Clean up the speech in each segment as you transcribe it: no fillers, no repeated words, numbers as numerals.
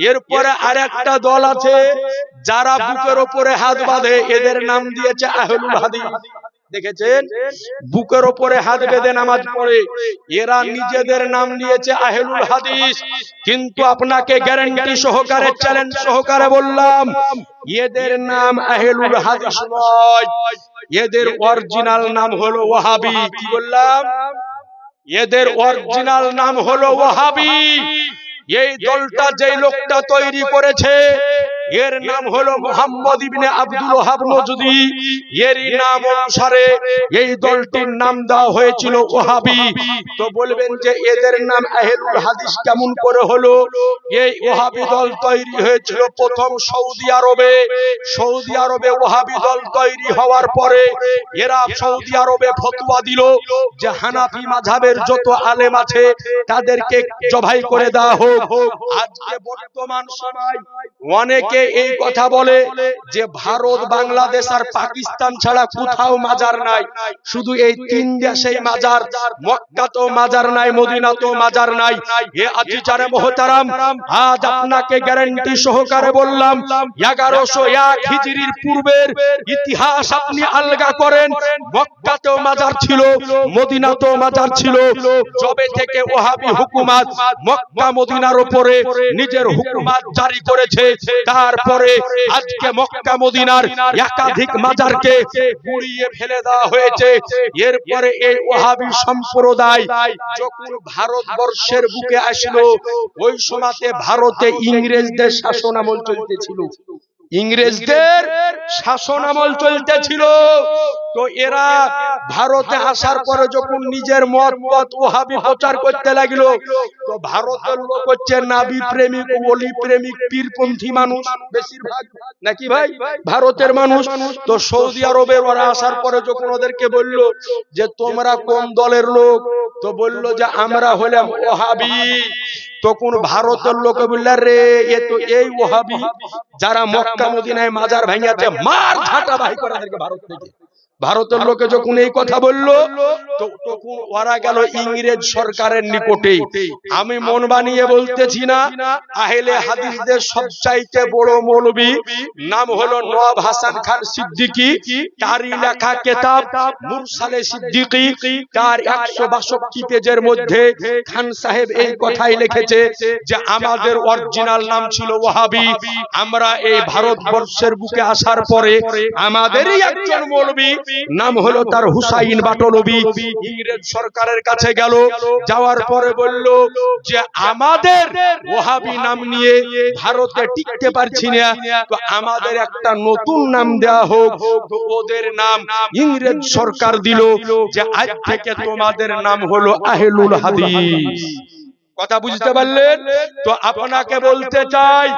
এরপরে আরেকটা দল আছে যারা বুকের উপরে হাত বাঁধে, এদের নাম দিয়েছে আহলুল হাদিস। দেখেছেন, বুকের উপরে হাত বেঁধে নামাজ পড়ে, এরা নিজেদের নাম দিয়েছে আহলুল হাদিস। কিন্তু আপনাকে গ্যারান্টি সহকারে, চ্যালেঞ্জ সহকারে বললাম, এদের নাম আহলুল হাদিস নয়, এদের অরিজিনাল নাম হলো ওয়াহাবি। কি বললাম? এদের অরিজিনাল নাম হলো ওয়াহাবি। এই দলটা যেই লোকটা তৈরি করেছে, এর নাম হলো মুহাম্মদ ইবনে আব্দুল ওয়াহাব নজদি। এরই নাম অনুসারে এই দলটির নাম দেওয়া হয়েছিল ওয়াহাবি। তো বলবেন যে এদের নাম আহলুল হাদিস কেমন করে হলো? এই ওয়াহাবি দল তৈরি হয়েছিল প্রথম সৌদি আরবে। সৌদি আরবে ওয়াহাবি দল তৈরি হওয়ার পরে এরা সৌদি আরবে ফতোয়া দিল যে হানাফি মাযহাবের যত আলেম আছে তাদেরকে জবাই করে দেওয়া হোক। আজকে বর্তমান সময় অনেকে এই কথা বলে যে ভারত, বাংলাদেশ আর পাকিস্তান ছাড়া কোথাও মাজার নাই, শুধু এই তিন দেশেই মাজার। মক্কাতেও মাজার নাই, মদিনাতেও মাজার নাই। এ আজিজানে মুহতারাম, আজ আপনাকে গ্যারান্টি সহকারে বললাম, 1101 হিজরির পূর্বের ইতিহাস আপনি আলগা করেন, মক্কাতেও মাজার ছিল, মদিনাতেও মাজার ছিল। যবে থেকে ওয়াহাবি হুকুমত মক্কা মদিনার উপরে নিজের হুকুমত জারি করেছে, তারপরে আজকে মক্কা মদিনার একাধিক মাজারকে গুড়িয়ে ফেলে দেওয়া হয়েছে। এরপরে এই ওয়াহাবি সম্প্রদায় যখন ভারতবর্ষের বুকে আসলো, ওই সময়তে ভারতে ইংরেজদের শাসন আমল চলতেছিল। ইংরেজদের শাসন আমল চলতেছিল। তো এরা ভারতে আসার পরে যখন নিজের মত ওয়াহাবি প্রচার করতে লাগলো, তো ভারতের লোক হচ্ছে নাবি প্রেমিক, ওলি প্রেমিক, পীরপন্থী মানুষ বেশিরভাগ, নাকি ভাই? ভারতের মানুষ। তো সৌদি আরবের ওরা আসার পরে যখন ওদেরকে বললো যে তোমরা কোন দলের লোক, তো বললো যে আমরা হলাম ওয়াহাবি। তখন ভারতের লোকে বললো, রে এ তো এই ওয়াহাবি যারা মক্কা মদিনায় মাজার ভাঙিয়েছে, মার ঝাঁটা বাহি করে এদেরকে ভারত থেকে। ভারতের লোকে যখন এই কথা বললো, তো তখন ওরা গেল ইংরেজ সরকারের নিকটে। আমি মন বানিয়ে বলতেছি না, আহলে হাদিসদের সবচাইতে বড় মৌলবী নাম হলো নওয়াব হাসান খান সিদ্দিকী। তারই লেখা কিতাব মুরসালে সিদ্দিকী, তার 162 পেজের মধ্যে খান সাহেব এই কথাই লিখেছে যে আমাদের অরিজিনাল নাম ছিল ওয়াহাবি। আমরা এই ভারতবর্ষের বুকে আসার পরে আমাদেরই একজন মৌলবী নাম হলো তার হুসাইন বাটলবি ইংরেজ সরকারের কাছে গেল। যাওয়ার পরে বলল যে আমাদের ওয়াহাবি নাম নিয়ে ভারতে টিকতে পারছি না, তো আমাদের একটা নতুন নাম দেয়া হোক। তো ওদের নাম ইংরেজ সরকার দিল যে আজ থেকে তোমাদের নাম হলো আহলুল হাদিস। কথা বুঝতে পারলেন? তো আপনাকে বলতে চাই,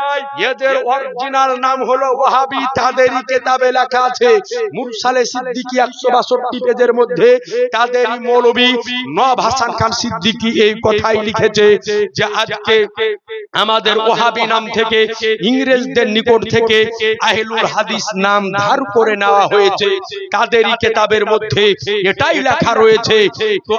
এদের অরিজিনাল নাম হলো ওয়াহাবি। তাদেরই কিতাবে লেখা আছে মুরসালে সিদ্দিকী 162 পেজের মধ্যে তাদেরই মৌলবী নওয়াব হাসান খান সিদ্দিকী এই কথাই লিখেছে যে আজকে আমাদের ওয়াহাবি নাম থেকে ইংরেজদের নিকট থেকে আহলুল হাদিস নাম ধার করে নেওয়া হয়েছে। তাদেরই কিতাবের মধ্যে এটাই লেখা রয়েছে। তো